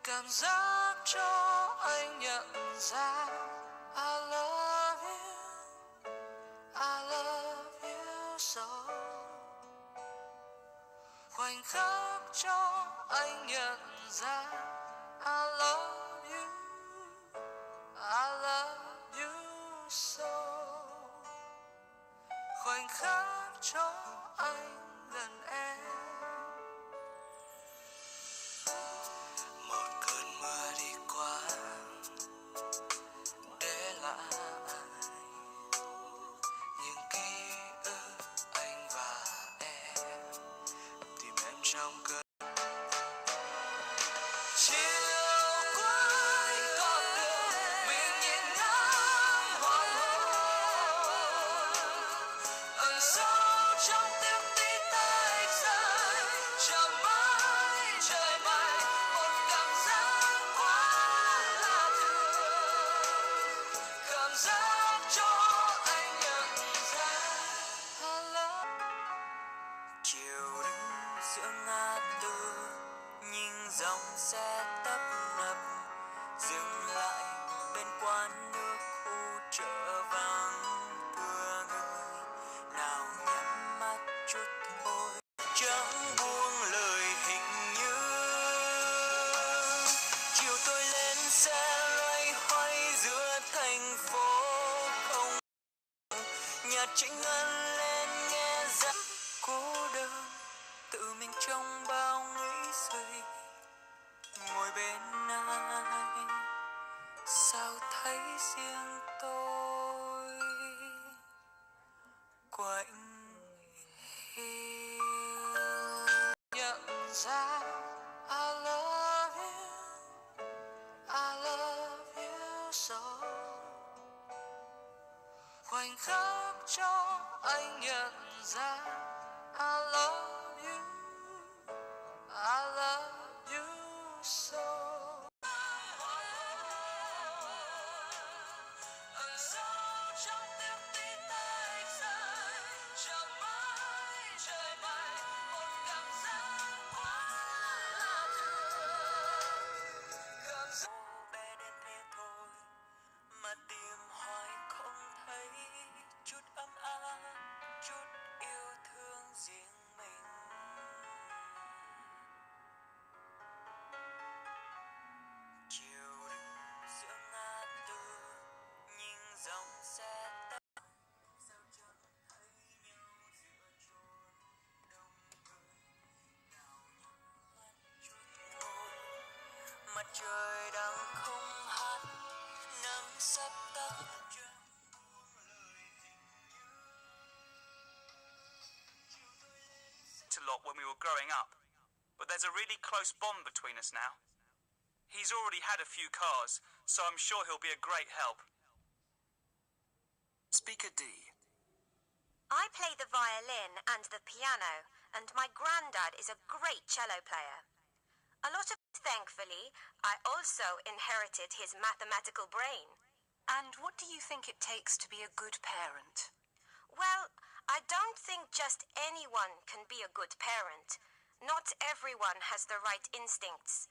Cảm giác cho anh nhận ra I love you, I love you so. Khoảnh khắc cho anh nhận ra I love you, I love you so. Khoảnh khắc cho anh gần em. Một cơn mưa đi qua để lại những ký ức anh và em, tìm em trong cơn chiều cuối con đường mình nhìn ngắm hoàng hôn, ẩn sâu trong tiếng tí tách rơi chờ mãi trời mây, một cảm giác quá lạ thường, cảm giác cho anh nhận ra chiều đứng giữa ngã tư nhìn dòng xe tấp nập dừng lại bên quán nước khu chợ vắng vừa người nào nhắm mắt chút thôi chẳng buông lời hình như chiều tôi lên xe loay hoay giữa thành phố không nhạc trịnh ngân lên nghe ra cô đơn tự mình trong bao nghĩ suy ngồi bên ai sao thấy riêng tôi quạnh hiu nhận ra I love you, I love you so. Khoảnh khắc cho anh nhận ra I love you, I love you so. Ẩn sâu trong tiếng tí tách rơi chờ mãi trời mây, một cảm giác quá lạ thường, cảm giác bé đến thế thôi mà tìm hoài không thấy chút ấm áp, chút yêu thương riêng mình. Chiều đứng giữa ngã tư nhìn dòng xe tấp sao chẳng thấy nhau giữa chốn đông người nào nhắm mắt chút thôi mặt trời đang không hát nắng sắp tắt chẳng buông lời hình như chiều tôi lên A lot when we were growing up, but there's a really close bond between us now. He's already had a few cars, so I'm sure he'll be a great help. Speaker D. I play the violin and the piano, and my granddad is a great cello player. A lot of thankfully, I also inherited his mathematical brain. And what do you think it takes to be a good parent? Well, I don't think just anyone can be a good parent. Not everyone has the right instincts.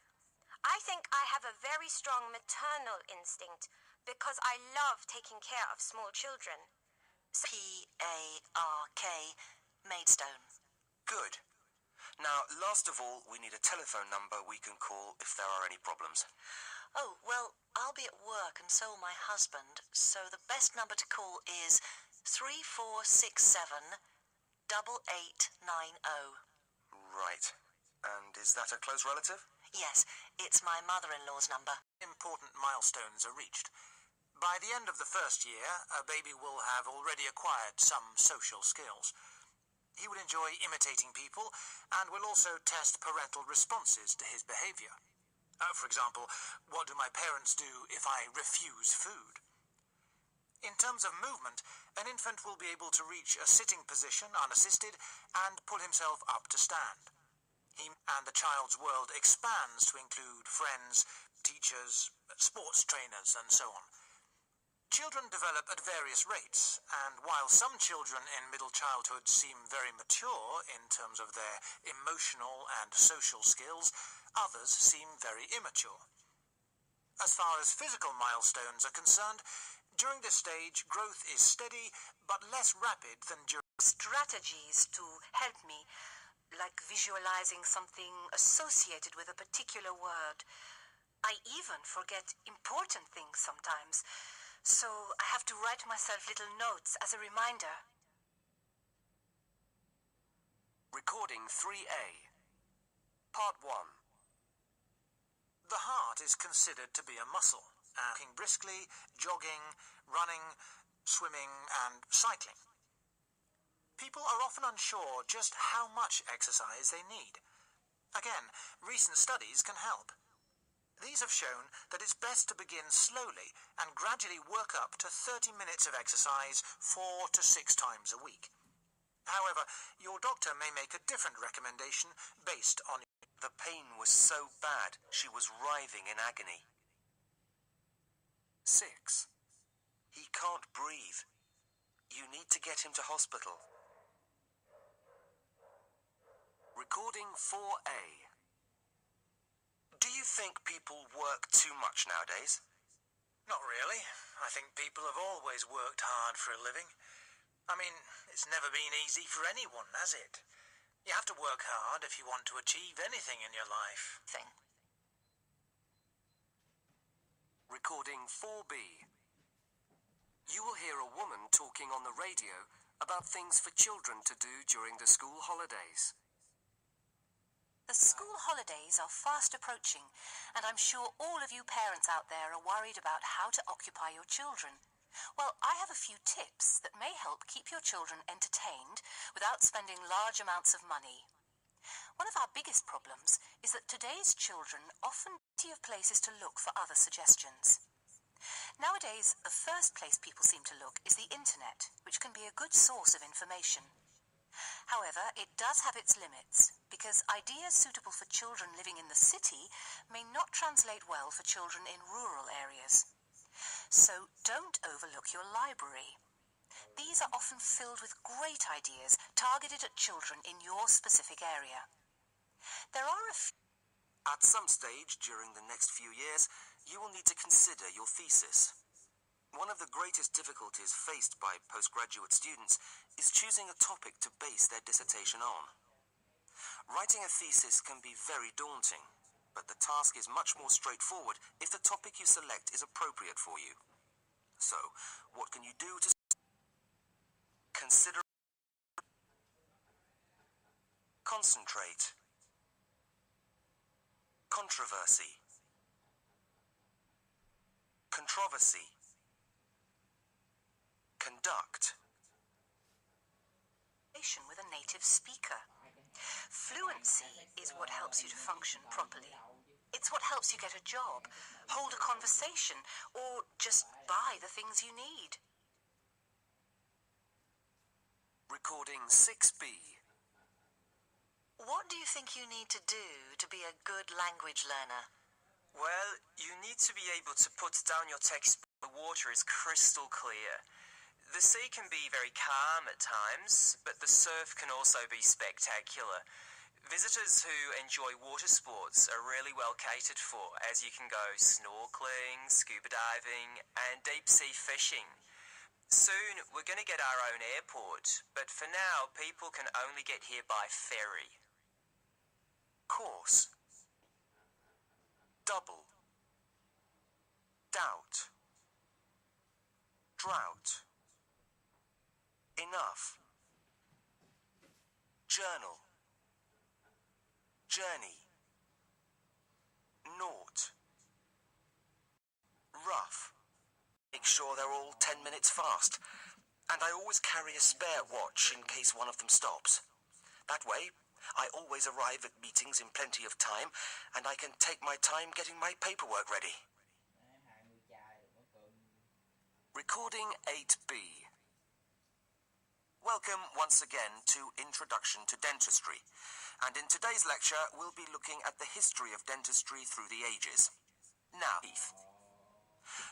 I think I have a very strong maternal instinct because I love taking care of small children. P-A-R-K, Maidstone. Good. Now, last of all, we need a telephone number we can call if there are any problems. Oh, well, I'll be at work and so will my husband, so the best number to call is 3467 8890. Right. And is that a close relative? Yes, it's my mother-in-law's number. Important milestones are reached. By the end of the first year, a baby will have already acquired some social skills. He will enjoy imitating people and will also test parental responses to his behavior. For example, what do my parents do if I refuse food? In terms of movement, an infant will be able to reach a sitting position unassisted and pull himself up to stand. And the child's world expands to include friends, teachers, sports trainers, and so on. Children develop at various rates, and while some children in middle childhood seem very mature in terms of their emotional and social skills, others seem very immature. As far as physical milestones are concerned, during this stage, growth is steady but less rapid than during... Strategies to help me, like visualizing something associated with a particular word. I even forget important things sometimes, so I have to write myself little notes as a reminder. Recording 3A. Part 1. The heart is considered to be a muscle, walking briskly, jogging, running, swimming, and cycling. People are often unsure just how much exercise they need. Again, recent studies can help. These have shown that it's best to begin slowly and gradually work up to 30 minutes of exercise 4 to 6 times a week. However, your doctor may make a different recommendation based on... The pain was so bad, she was writhing in agony. 6. He can't breathe. You need to get him to hospital. Recording 4A. Do you think people work too much nowadays? Not really. I think people have always worked hard for a living. I mean, it's never been easy for anyone, has it? You have to work hard if you want to achieve anything in your life. Recording 4B. You will hear a woman talking on the radio about things for children to do during the school holidays. The school holidays are fast approaching, and I'm sure all of you parents out there are worried about how to occupy your children. Well, I have a few tips that may help keep your children entertained without spending large amounts of money. One of our biggest problems is that today's children often have places to look for other suggestions. Nowadays, the first place people seem to look is the internet, which can be a good source of information. However, it does have its limits, because ideas suitable for children living in the city may not translate well for children in rural areas. So don't overlook your library. These are often filled with great ideas targeted at children in your specific area. There are a few... At some stage during the next few years, you will need to consider your thesis. One of the greatest difficulties faced by postgraduate students is choosing a topic to base their dissertation on. Writing a thesis can be very daunting, but the task is much more straightforward if the topic you select is appropriate for you. So, what can you do to consider? Concentrate. Controversy. Controversy. Conduct. With a native speaker. Fluency is what helps you to function properly. It's what helps you get a job, hold a conversation, or just buy the things you need. Recording 6B. What do you think you need to do to be a good language learner? Well, you need to be able to put down your text. The water is crystal clear. The sea can be very calm at times, but the surf can also be spectacular. Visitors who enjoy water sports are really well catered for, as you can go snorkeling, scuba diving, and deep-sea fishing. Soon, we're going to get our own airport, but for now, people can only get here by ferry. Course. Double. Doubt. Drought. Enough. Journal. Journey. Naught. Rough. Make sure they're all 10 minutes fast, and I always carry a spare watch in case one of them stops. That way, I always arrive at meetings in plenty of time, and I can take my time getting my paperwork ready. Recording 8B. Welcome once again to Introduction to Dentistry, and in today's lecture we'll be looking at the history of dentistry through the ages. Now, teeth.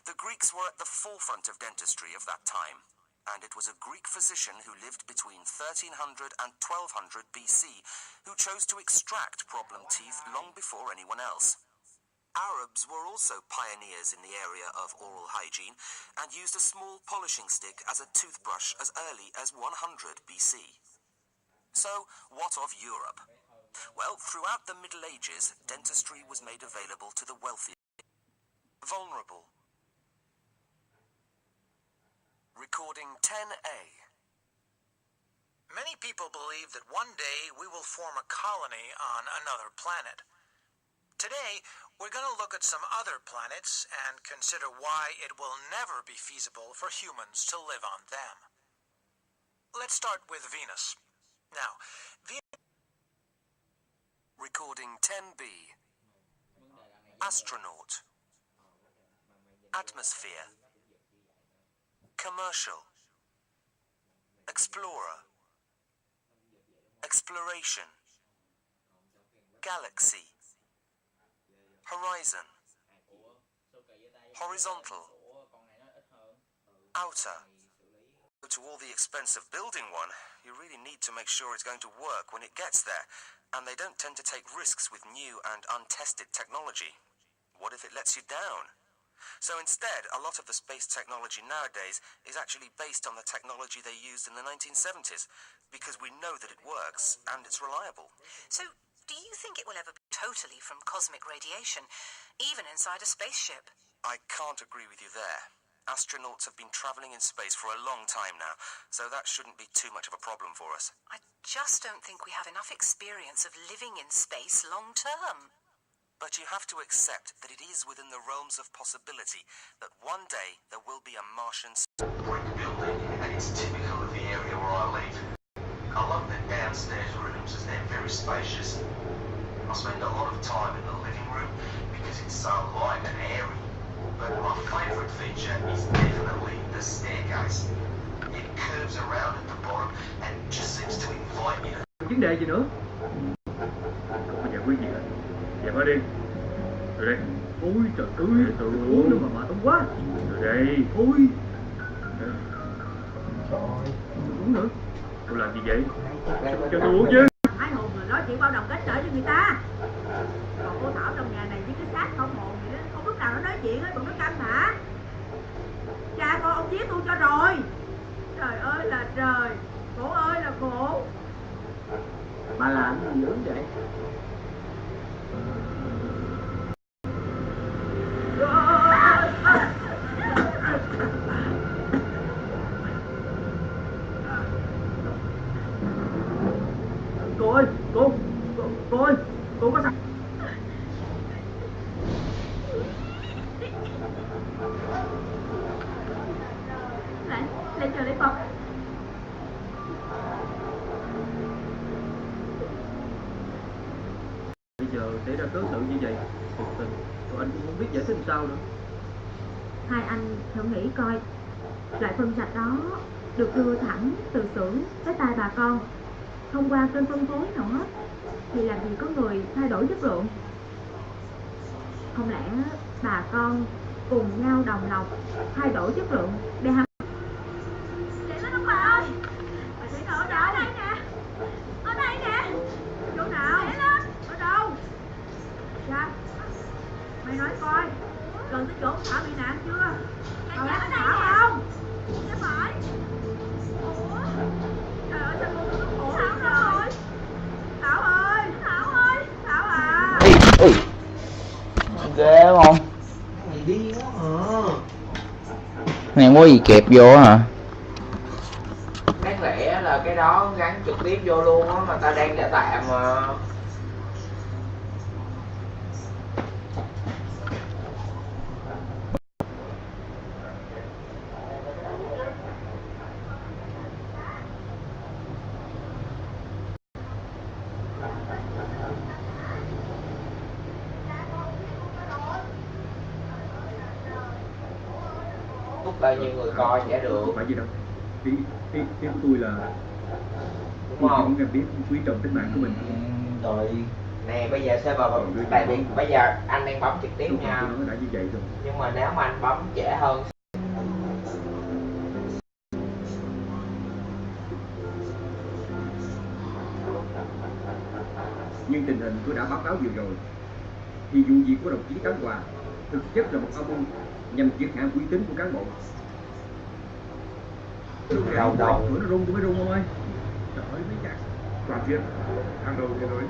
The Greeks were at the forefront of dentistry of that time, and it was a Greek physician who lived between 1300 and 1200 BC who chose to extract problem teeth long before anyone else. Arabs were also pioneers in the area of oral hygiene and used a small polishing stick as a toothbrush as early as 100 BC. So, what of Europe? Well, throughout the Middle Ages, dentistry was made available to the wealthy, vulnerable. Recording 10A. Many people believe that one day we will form a colony on another planet. Today, we're going to look at some other planets and consider why it will never be feasible for humans to live on them. Let's start with Venus. Now, Recording 10B. Astronaut. Atmosphere. Commercial. Explorer. Exploration. Galaxy. Horizon. Horizontal. Outer. To all the expense of building one, you really need to make sure it's going to work when it gets there, and they don't tend to take risks with new and untested technology. What if it lets you down? So instead, a lot of the space technology nowadays is actually based on the technology they used in the 1970s, because we know that it works and it's reliable. So, do you think it will ever be totally from cosmic radiation, even inside a spaceship? I can't agree with you there. Astronauts have been traveling in space for a long time now, so that shouldn't be too much of a problem for us. I just don't think we have enough experience of living in space long term. But you have to accept that it is within the realms of possibility that one day there will be a Martian brick building, and it's typical of the area where I live. I love the downstairs rooms as they're very spacious. I spend a lot of time in the living room because it's so light and airy. But my favourite feature is definitely the staircase. It curves around at the bottom and just seems to invite you to... Vấn đề gì nữa? Không có giải quyết gì hết. Dẹp ở đi. Từ đây. Ôi trời ơi, tôi uống nữa mà mệt lắm quá. Từ đây. Ôi. Trời ơi, uống nữa. Tôi làm gì vậy? Cho tôi uống chứ. Hai hồn rồi nói chuyện bao đồng kết trở cho người ta. Còn cô Thảo trong nhà này với cái xác không hồn vậy đó, không lúc nào nó nói chuyện á, còn nó canh hả? Cha con ông giết tôi cho rồi. Trời ơi là trời, khổ ơi là khổ. Bà làm gì dữ vậy? Cô ơi, cô ơi, cô có sao? Lại chờ lấy Phật. Bây giờ xảy ra cớ sự như vậy, thực tình, rồi anh cũng không biết giải thích làm sao nữa. Hai anh thử nghĩ coi, loại phân sạch đó được đưa thẳng từ xưởng tới tay bà con, thông qua kênh phân phối nào hết, thì làm gì có người thay đổi chất lượng? Không lẽ bà con cùng nhau đồng lòng thay đổi chất lượng để hâm? Vậy đó bà ơi, bà thấy ở đây nè, ở đây nè, chỗ nào? Ở đâu? Dạ, mày nói coi, gần tới chỗ Thảo bị nạn chưa? Tao ở đây không? Dạ phải. Ủa? Trời ơi, sao cô cứ khổ Thảo rồi? Thảo ơi, Thảo ơi, Thảo à. Ui, ghê không? Mày đi quá hả? Này không có gì kẹp vô hả? Đáng lẽ là cái đó gắn trực tiếp vô luôn á, mà ta đang để tạm mà. Bao nhiêu người coi sẽ được. Không phải gì đâu. Ý của tôi là đúng không? Tôi muốn em biết quý trọng tính mạng của mình. Rồi Nè bây giờ server tại vì bây giờ anh đang bấm trực tiếp nha. Nó đã như vậy rồi. Nhưng mà nếu mà anh bấm trễ hơn Nhưng tình hình tôi đã báo cáo vừa rồi thì vụ việc của đồng chí Cán Hòa thực chất là một âm mưu nhằm triệt hạ uy tín của cán bộ. đầu Nó rung tôi mới rung không ơi. Trời ơi mấy chặt. Toàn chuyện hàng đầu thế giới.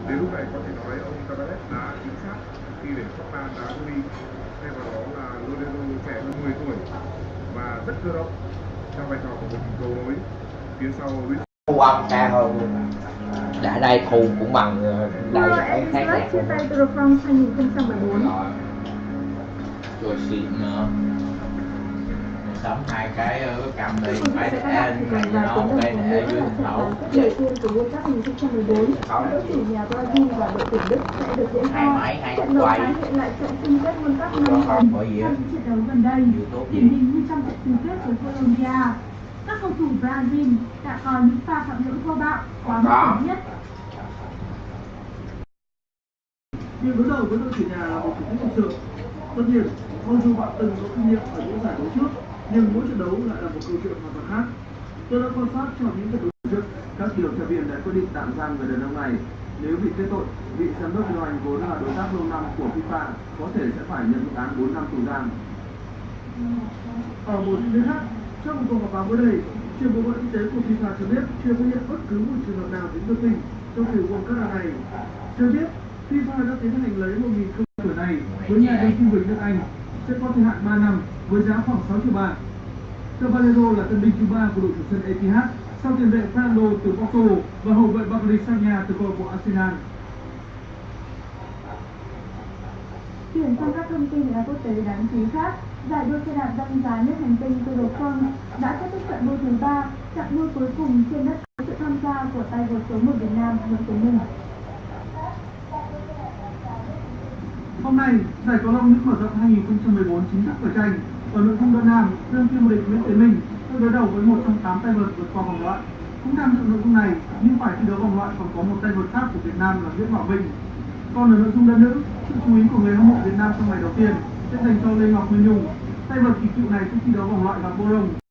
Đến lúc này có thể nói ông Tavares đã chính xác khi để Scotland đá Rooney, thay vào đó là Lodero trẻ hơn 10 tuổi và rất cơ động trong vai trò của một cầu nối phía sau Luis. thu âm xa hơn đã đây thu cũng bằng đây cái khác Elizabeth chia tay Tour de France 2014. rồi xịn nữa sắm hai cái cầm đi phải để anh này nó phải để dưới thấu Đầu tiên của World Cup 2014, đội chủ nhà Brazil và đội tuyển Đức sẽ được diễn ra. Trận đấu tái hiện lại trận chung kết World Cup năm 2014. Trong trận đấu gần đây, điển hình như trong trận chung kết với Colombia, các cầu thủ Brazil đã có những pha phạm lỗi vô bạo quá mức cần thiết. Nhưng đối đầu với đội chủ nhà là một thử thách thực sự. Tất nhiên, mặc dù bạn từng có kinh nghiệm ở những giải đấu trước, nhưng mỗi trận đấu lại là một câu chuyện hoàn toàn khác. Tôi đã quan sát trong những trận đấu trước, các điều tra viên đã quyết định tạm giam người đàn ông này. Nếu bị kết tội, vị giám đốc điều hành vốn là đối tác lâu năm của FIFA có thể sẽ phải nhận mức án 4 năm tù giam. Ở một diễn biến khác, trong một cuộc họp báo mới đây, trưởng bộ phận y tế của FIFA cho biết chưa phát hiện bất cứ một trường hợp nào dính doping trong kỳ World Cup này. Cho biết FIFA đã tiến hành lấy 1.000 cầu này với nhà đầu tư người nước Anh sẽ có thời hạn 3 năm với giá khoảng 6 triệu bảng. Cavallero là tân binh thứ 3 của đội chủ sân Etihad sau tiền vệ Fernando từ Porto và hậu vệ Bacary Sagna từ câu lạc bộ Arsenal. Chuyển sang các thông tin quốc tế đáng chú ý khác, giải đua xe đạp danh giá nhất hành tinh Tour de France đã kết thúc trận đua thứ 3, chặng đua cuối cùng trên đất với sự tham gia của tay vợt số 1 Việt Nam Nguyễn Tuấn Minh. Hôm nay, giải cầu lông nữ mở rộng 2014 chính thức khởi tranh. Ở nội dung đơn nam, đương kim vô địch Nguyễn Tiến Minh sẽ đối đầu với một trong 8 tay vợt vượt qua vòng loại. Cũng tham dự nội dung này, nhưng phải thi đấu vòng loại còn có một tay vợt khác của Việt Nam là Nguyễn Bảo Vinh. Còn ở nội dung đơn nữ, sự chú ý của người hâm mộ Việt Nam trong ngày đầu tiên sẽ dành cho Lê Ngọc Nguyên Nhung. Tay vợt kỳ cựu này sẽ thi đấu vòng loại gặp Bô Rồng.